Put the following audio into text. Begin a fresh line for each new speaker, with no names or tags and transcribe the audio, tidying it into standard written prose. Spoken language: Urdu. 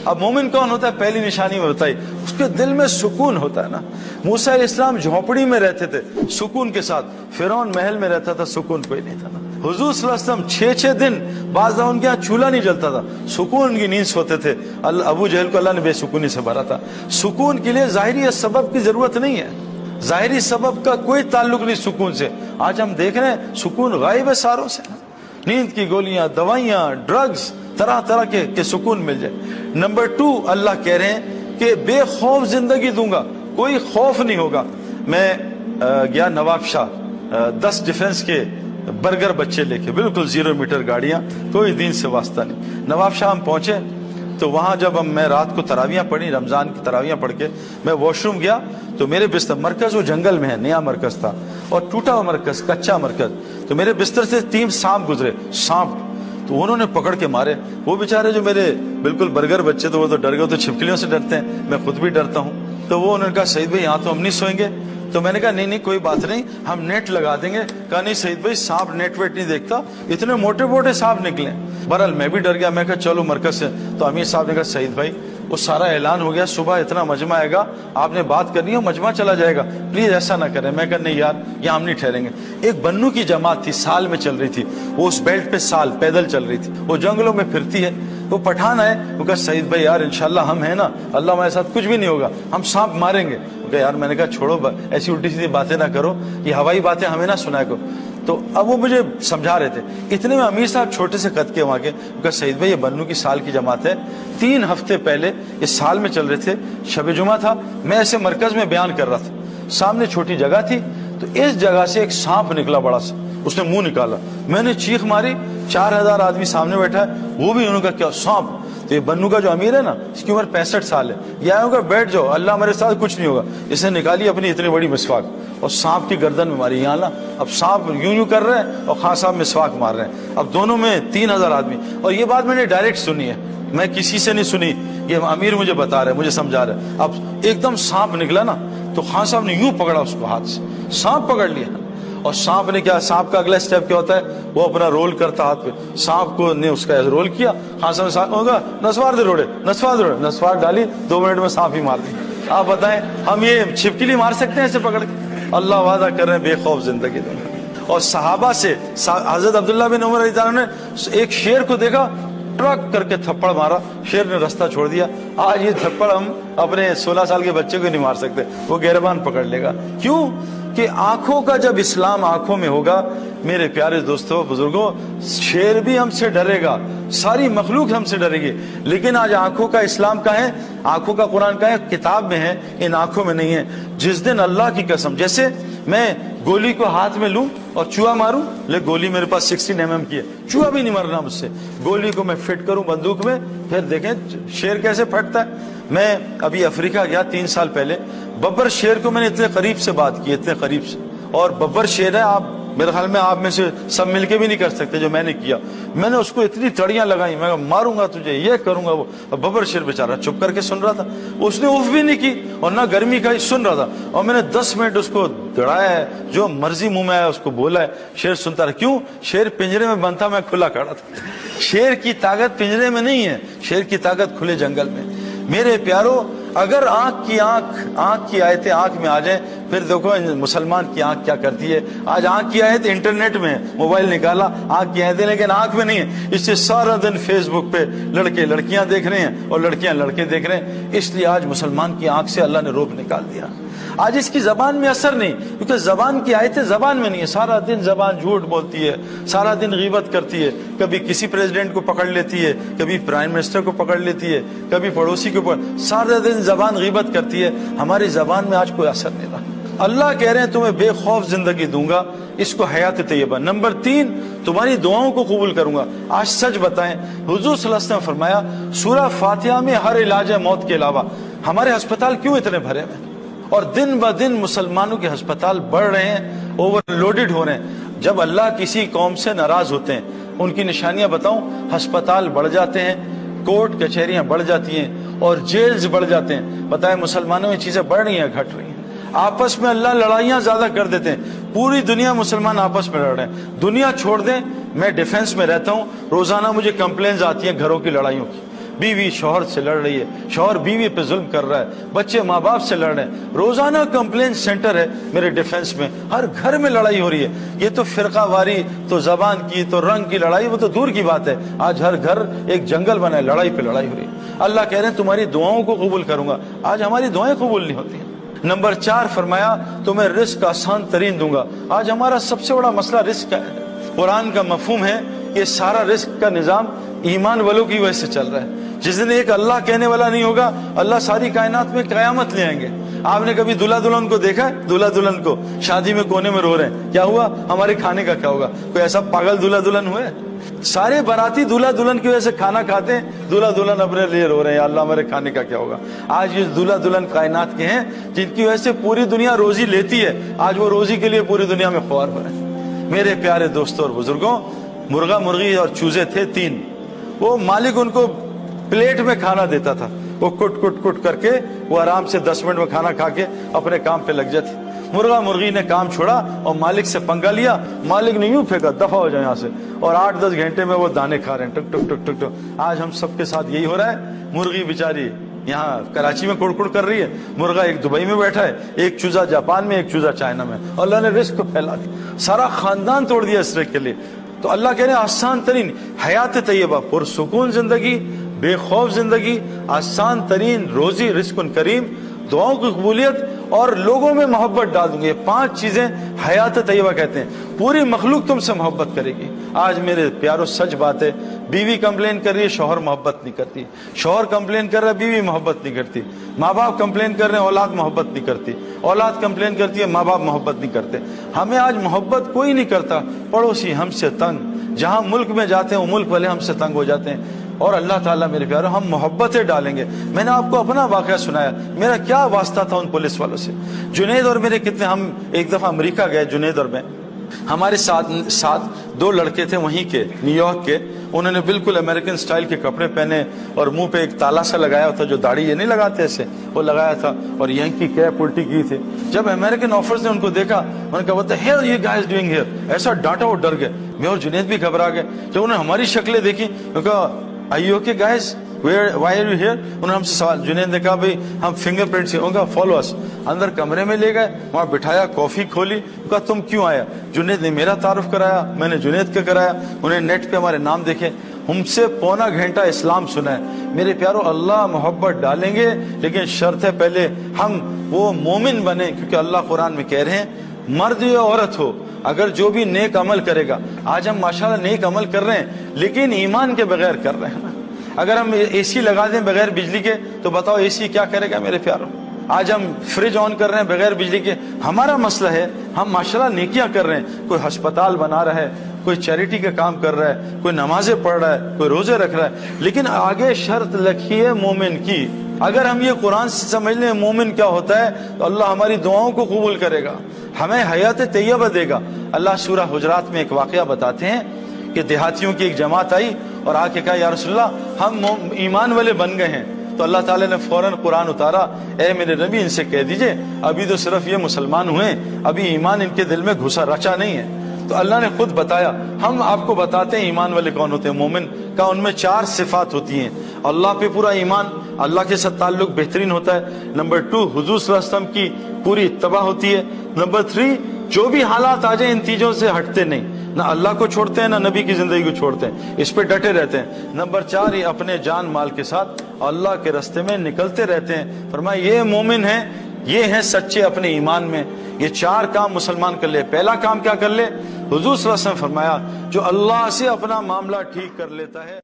اب مومن کون ہوتا ہے؟ پہلی نشانی میں بتائی، اس کے دل میں سکون ہوتا ہے نا۔ موسیٰ علیہ السلام جھونپڑی میں رہتے تھے سکون کے ساتھ، فرعون محل میں رہتا تھا، سکون کوئی نہیں تھا نا۔ حضور صلی اللہ علیہ وسلم 6 دن بعض ان کے یہاں چولہا نہیں جلتا تھا، سکون کی نیند سوتے تھے۔ ابو جہل کو اللہ نے بے سکونی سے بھرا تھا۔ سکون کے لیے ظاہری سبب کی ضرورت نہیں ہے، ظاہری سبب کا کوئی تعلق نہیں سکون سے۔ آج ہم دیکھ رہے ہیں سکون غائب ہے ساروں سے، نیند کی گولیاں، دوائیاں، ڈرگز، طرح طرح کے سکون مل جائے۔ نمبر 2، اللہ کہہ رہے ہیں کہ بے خوف زندگی دوں گا، کوئی خوف نہیں ہوگا۔ میں گیا نواب شاہ، 10 ڈیفنس کے برگر بچے لے کے، بالکل 0 میٹر گاڑیاں، کوئی دین سے واسطہ نہیں۔ نواب شاہ ہم پہنچے تو وہاں جب میں رات کو تراویاں پڑھی، رمضان کی تراویاں پڑھ کے میں واش روم گیا تو میرے بستر، مرکز وہ جنگل میں ہے، نیا مرکز تھا اور ٹوٹا ہوا مرکز، کچا مرکز، تو میرے بستر سے 3 سانپ گزرے، سانپ، تو انہوں نے پکڑ کے مارے۔ وہ بیچارے جو میرے بالکل برگر بچے تو وہ تو ڈر گئے، تو چھپکلیوں سے ڈرتے ہیں، میں خود بھی ڈرتا ہوں۔ تو وہ انہوں نے کہا سعید بھائی یہاں تو ہم نہیں سوئیں گے۔ تو میں نے کہا نہیں کوئی بات نہیں، ہم نیٹ لگا دیں گے۔ کہا نہیں سعید بھائی سانپ نیٹ ویٹ نہیں دیکھتا، اتنے موٹے موٹے سانپ نکلے۔ بہرحال میں بھی ڈر گیا، میں کہا چلو مرکز سے۔ تو امیر صاحب نے کہا سعید بھائی وہ سارا اعلان ہو گیا، صبح اتنا مجمع آئے گا، آپ نے بات کرنی ہے، مجمع چلا جائے گا، پلیز ایسا نہ کریں۔ میں کہا نہیں یار یہاں ہم نہیں ٹھہریں گے۔ ایک بنو کی جماعت تھی، سال میں چل رہی تھی، وہ اس بیلٹ پہ سال پیدل چل رہی تھی، وہ جنگلوں میں پھرتی ہے۔ وہ پٹھان آئے، وہ کہا سعید بھائی یار انشاءاللہ ہم ہیں نا، اللہ ہمارے ساتھ کچھ بھی نہیں ہوگا، ہم سانپ ماریں گے۔ یار میں نے کہا چھوڑو ایسی الٹی سیدھی باتیں نہ کرو، یہ ہوائی باتیں ہمیں نہ سنایا کرو۔ تو اب وہ مجھے سمجھا رہے تھے، اتنے میں امیر صاحب چھوٹے سے قد کے وہاں کے، کہا سعید بھائی یہ بنو کی سال کی جماعت ہے، 3 ہفتے پہلے اس سال میں چل رہے تھے، شب جمعہ تھا، میں ایسے مرکز میں بیان کر رہا تھا، سامنے چھوٹی جگہ تھی، تو اس جگہ سے ایک سانپ نکلا بڑا سا، اس نے منہ نکالا، میں نے چیخ ماری، 4000 آدمی سامنے بیٹھا ہے، وہ بھی انہوں نے کہا کیا سانپ؟ تو یہ بنو کا جو امیر ہے نا، اس کی عمر 65 سال ہے، یہ آیا ہوگا بیٹھ جاؤ، اللہ ہمارے ساتھ کچھ نہیں ہوگا۔ اس نے نکالی اپنی اتنی بڑی مسواک اور سانپ کی گردن میں ماری، یہاں نا اب سانپ یوں کر رہے ہیں اور خان صاحب مسواک مار رہے ہیں، اب دونوں میں 3000 آدمی۔ اور یہ بات میں نے ڈائریکٹ سنی ہے، میں کسی سے نہیں سنی، یہ امیر مجھے بتا رہے، مجھے سمجھا رہے۔ اب ایک دم سانپ نکلا نا تو خان صاحب نے یوں پکڑا اس کو ہاتھ سے، سانپ پکڑ لیا، اور سانپ نے کیا، سانپ کا اگلا سٹیپ کیا ہوتا ہے، وہ اپنا رول کرتا ہاتھ پہ، سانپ کو نے اس کا رول کیا، خان صاحب نے ہوگا نسوار دے روڑے، نسوار ڈالی، 2 منٹ میں سانپ ہی مار دی۔ آپ بتائیں ہم یہ چھپکلی مار سکتے ہیں ایسے پکڑ کے؟ اللہ وعدہ کر رہے ہیں بے خوف زندگی دیں گے۔ اور صحابہ سے حضرت عبداللہ بن عمر رضی اللہ عنہ نے ایک شیر کو دیکھا، ٹرک کر کے تھپڑ مارا، شیر نے رستہ چھوڑ دیا۔ آج یہ تھپڑ ہم اپنے 16 سال کے بچے کو نہیں مار سکتے، وہ گہربان پکڑ لے گا۔ کیوں کہ آنکھوں کا جب اسلام آنکھوں میں ہوگا، میرے پیارے دوستو بزرگوں، شیر بھی ہم سے ڈرے گا، ساری مخلوق ہم سے ڈرے گی، لیکن آج آنکھوں کا اسلام کا ہے، آنکھوں کا قرآن کا ہے، کتاب میں ہے، ان آنکھوں میں نہیں ہے۔ جس دن اللہ کی قسم، جیسے میں گولی کو ہاتھ میں لوں اور چوہا ماروں، لیکن گولی میرے پاس 16 mm کی ہے، چوہا بھی نہیں مرنا مجھ سے، گولی کو میں فٹ کروں بندوق میں، پھر دیکھیں شیر کیسے پھٹتا ہے۔ میں ابھی افریقہ گیا 3 سال پہلے، ببر شیر کو میں نے اتنے قریب سے بات کی، اتنے قریب سے، اور ببر شیر ہے، آپ میرے خیال میں آپ میں سے سب مل کے بھی نہیں کر سکتے جو میں نے کیا۔ میں نے اس کو اتنی تڑیاں لگائی، میں ماروں گا تجھے، یہ کروں گا وہ، ببر شیر بیچارہ چپ کر کے سن رہا تھا، اس نے اف بھی نہیں کی اور نہ گرمی کا ہی سن رہا تھا، اور میں نے 10 منٹ اس کو دڑایا ہے، جو مرضی منہ میں آیا اس کو بولا ہے، شیر سنتا رہا۔ کیوں؟ شیر پنجرے میں بند تھا، میں کھلا کھڑا تھا۔ شیر کی طاقت پنجرے میں نہیں ہے، شیر کی طاقت کھلے جنگل میں۔ میرے پیارو، اگر آنکھ کی آیتیں آنکھ میں آ جائیں، پھر دیکھو مسلمان کی آنکھ کیا کرتی ہے۔ آج آنکھ کی آیت انٹرنیٹ میں ہے، موبائل نکالا، آنکھ کی آیتیں، لیکن آنکھ میں نہیں ہے۔ اس سے سارا دن فیس بک پہ لڑکے لڑکیاں دیکھ رہے ہیں اور لڑکیاں لڑکے دیکھ رہے ہیں، اس لیے آج مسلمان کی آنکھ سے اللہ نے روب نکال دیا۔ آج اس کی زبان میں اثر نہیں، کیونکہ زبان کی آیتیں زبان میں نہیں ہے، سارا دن زبان جھوٹ بولتی ہے، سارا دن غیبت کرتی ہے، کبھی کسی پریزیڈنٹ کو پکڑ لیتی ہے، کبھی پرائم منسٹر کو پکڑ لیتی ہے، کبھی پڑوسی کو سارا دن زبان غیبت کرتی ہے۔ ہماری زبان میں آج کوئی اثر نہیں رہا۔ اللہ کہہ رہے ہیں تمہیں بے خوف زندگی دوں گا، اس کو حیات طیبہ۔ نمبر 3، تمہاری دعاؤں کو قبول کروں گا۔ آج سچ بتائیں، حضور صلی اللہ علیہ وسلم نے فرمایا سورہ فاتحہ میں ہر علاج ہے موت کے علاوہ۔ ہمارے ہسپتال کیوں اتنے بھرے ہیں؟ اور دن بہ دن مسلمانوں کے ہسپتال بڑھ رہے ہیں، اوور لوڈڈ ہو رہے ہیں۔ جب اللہ کسی قوم سے ناراض ہوتے ہیں، ان کی نشانیاں بتاؤں، ہسپتال بڑھ جاتے ہیں، کورٹ کچہریاں بڑھ جاتی ہیں اور جیلز بڑھ جاتے ہیں۔ بتائیں مسلمانوں میں چیزیں بڑھ رہی ہیں گھٹ رہی ہیں؟ آپس میں اللہ لڑائیاں زیادہ کر دیتے ہیں، پوری دنیا مسلمان آپس میں لڑ رہے ہیں۔ دنیا چھوڑ دیں، میں ڈیفنس میں رہتا ہوں، روزانہ مجھے کمپلینز آتی ہیں گھروں کی لڑائیوں کی، بیوی شوہر سے لڑ رہی ہے، شوہر بیوی پہ ظلم کر رہا ہے، بچے ماں باپ سے لڑ رہے ہیں، روزانہ کمپلین سینٹر ہے میرے ڈیفنس میں، ہر گھر میں لڑائی ہو رہی ہے۔ یہ تو فرقہ واری، تو زبان کی، تو رنگ کی لڑائی، وہ تو دور کی بات ہے، آج ہر گھر ایک جنگل بنا ہے، لڑائی پہ لڑائی ہو رہی ہے۔ اللہ کہہ رہے ہیں تمہاری دعاؤں کو قبول کروں گا، آج ہماری دعائیں قبول نہیں ہوتی ہیں۔ نمبر 4 فرمایا تمہیں رزق آسان ترین دوں گا۔ آج ہمارا سب سے بڑا مسئلہ رزق کا ہے۔ قرآن کا مفہوم ہے کہ سارا رزق کا نظام ایمان والوں کی وجہ سے چل رہا ہے۔ جس دن ایک اللہ کہنے والا نہیں ہوگا، اللہ ساری کائنات میں قیامت لے آئیں گے۔ آپ نے کبھی دلہا دلہن کو دیکھا ہے؟ دلہا دلہن کو شادی میں کونے میں رو رہے ہیں، کیا ہوا؟ ہمارے کھانے کا کیا ہوگا؟ کوئی ایسا پاگل دلہا دلہن ہوئے؟ سارے باراتی دلہا دلہن کی وجہ سے کھانا کھاتے ہیں، دلہا دلہن اپنے لیے رو رہے ہیں، اللہ ہمارے کھانے کا کیا ہوگا؟ آج یہ دلہا دلہن کائنات کے ہیں جن کی وجہ سے پوری دنیا روزی لیتی ہے، آج وہ روزی کے لیے پوری دنیا میں خوار ہو رہے ہیں۔ میرے پیارے دوستوں اور بزرگوں، مرغا مرغی اور چوزے تھے 3، وہ مالک ان کو پلیٹ میں کھانا دیتا تھا، وہ کٹ کٹ کٹ کر کے وہ آرام سے 10 منٹ میں کھانا کھا کے اپنے کام پہ لگ جاتے۔ مرغا مرغی نے کام چھوڑا اور مالک سے پنگا لیا، مالک نے یوں پھینکا دفع ہو جائے یہاں سے، اور 8-10 گھنٹے میں وہ دانے کھا رہے ہیں، ٹک ٹک ٹک ٹک ٹک۔ آج ہم سب کے ساتھ یہی ہو رہا ہے۔ مرغی بیچاری یہاں کراچی میں کڑ کڑ کر رہی ہے، مرغا ایک دبئی میں بیٹھا ہے، ایک چوزا جاپان میں، ایک چوزا چائنا میں، اور اللہ نے رزق کو پھیلا دیا، سارا خاندان توڑ دیا اس رزق کے لیے۔ تو اللہ کہہ رہے ہیں آسان ترین حیات طیبہ، پرسکون زندگی، بے خوف زندگی، آسان ترین روزی، رزق کریم، دعاؤں کی قبولیت، اور لوگوں میں محبت ڈال دوں گے۔ یہ 5 چیزیں حیات طیبہ کہتے ہیں۔ پوری مخلوق تم سے محبت کرے گی۔ آج میرے پیاروں سچ بات ہے، بیوی کمپلین کر رہی ہے، شوہر محبت نہیں کرتی، شوہر کمپلین کر رہا ہے، بیوی محبت نہیں کرتی، ماں باپ کمپلین کر رہے ہیں، اولاد محبت نہیں کرتی، اولاد کمپلین کرتی ہے، ماں باپ محبت نہیں کرتے۔ ہمیں آج محبت کوئی نہیں کرتا، پڑوسی ہم سے تنگ، جہاں ملک میں جاتے ہیں وہ ملک والے ہم سے تنگ ہو جاتے ہیں۔ اور اللہ تعالیٰ میرے پیاروں ہم محبتیں ڈالیں گے۔ میں نے آپ کو اپنا واقعہ سنایا، میرا کیا واسطہ تھا ان پولیس والوں سے۔ جنید اور میرے کتنے، ہم ایک دفعہ امریکہ گئے، جنید اور میں، ہمارے ساتھ 2 لڑکے تھے وہیں کے، نیو یارک کے، انہوں نے بالکل امریکن سٹائل کے کپڑے پہنے اور منہ پہ ایک تالا سا لگایا تھا، جو داڑھی یہ نہیں لگاتے ایسے، وہ لگایا تھا، اور یہیں کی کیپ الٹی کی تھی۔ جب امریکن آفیسرز نے ان کو دیکھا، انہوں نے کہا what the hell you guys doing here؟ ایسا ڈانٹا، وہ ڈر گئے، میں اور جنید بھی گھبرا گئے۔ جب انہوں نے ہماری شکلیں دیکھی، انہوں نے کہا are you okay guys? Why are you here؟ انہوں نے ہم سے سوال، جنید نے کہا بھئی ہم فنگر پرنٹس، انہوں نے کہا follow us۔ اندر کمرے میں لے گئے، وہاں بٹھایا، کافی کھولی، کہا تم کیوں آیا؟ جنید نے میرا تعارف کرایا، میں نے جنید کا کرایا، انہیں نیٹ پہ ہمارے نام دیکھے، ہم سے پونا گھنٹہ اسلام سنا ہے۔ میرے پیاروں اللہ محبت ڈالیں گے، لیکن شرط ہے پہلے ہم وہ مومن بنیں، کیونکہ اللہ قرآن میں کہہ رہے ہیں مرد یا عورت ہو، اگر جو بھی نیک عمل کرے گا، آج ہم ماشاءاللہ نیک عمل کر رہے ہیں لیکن ایمان کے بغیر کر رہے ہیں۔ اگر ہم اے سی لگا دیں بغیر بجلی کے تو بتاؤ اے سی کیا کرے گا میرے پیاروں؟ آج ہم فریج آن کر رہے ہیں بغیر بجلی کے، ہمارا مسئلہ ہے ہم ماشاءاللہ نیکیاں کر رہے ہیں، کوئی ہسپتال بنا رہا ہے، کوئی چیریٹی کا کام کر رہا ہے، کوئی نمازیں پڑھ رہا ہے، کوئی روزے رکھ رہا ہے، لیکن آگے شرط لکھی ہے مومن کی۔ اگر ہم یہ قرآن سے سمجھ لیں مومن کیا ہوتا ہے تو اللہ ہماری دعاؤں کو قبول کرے گا، ہمیں حیات طیبہ دے گا۔ اللہ سورہ حجرات میں ایک واقعہ بتاتے ہیں کہ دیہاتیوں کی ایک جماعت آئی اور آ کے کہا یا رسول اللہ ہم ایمان والے بن گئے ہیں، تو اللہ تعالیٰ نے فوراً قرآن اتارا، اے میرے نبی ان سے کہہ دیجئے ابھی تو صرف یہ مسلمان ہوئے، ابھی ایمان ان کے دل میں گھسا رچا نہیں ہے۔ تو اللہ نے خود بتایا، ہم آپ کو بتاتے ہیں ایمان والے کون ہوتے ہیں۔ مومن کا ان میں 4 صفات ہوتی ہیں، اللہ پہ پورا ایمان، اللہ کے ساتھ تعلق بہترین ہوتا ہے۔ نمبر 2 حضور صلی اللہ علیہ وسلم کی پوری اتباع ہوتی ہے۔ نمبر 3 جو بھی حالات آ جائیں ان چیزوں سے ہٹتے نہیں، نہ اللہ کو چھوڑتے ہیں نہ نبی کی زندگی کو چھوڑتے ہیں، اس پہ ڈٹے رہتے ہیں۔ نمبر 4 یہ اپنے جان مال کے ساتھ اللہ کے راستے میں نکلتے رہتے ہیں۔ فرمایا یہ مومن ہیں، یہ ہیں سچے اپنے ایمان میں۔ یہ 4 کام مسلمان کر لے۔ پہلا کام کیا کر لے؟ حضور صلی اللہ علیہ وسلم فرمایا جو اللہ سے اپنا معاملہ ٹھیک کر لیتا ہے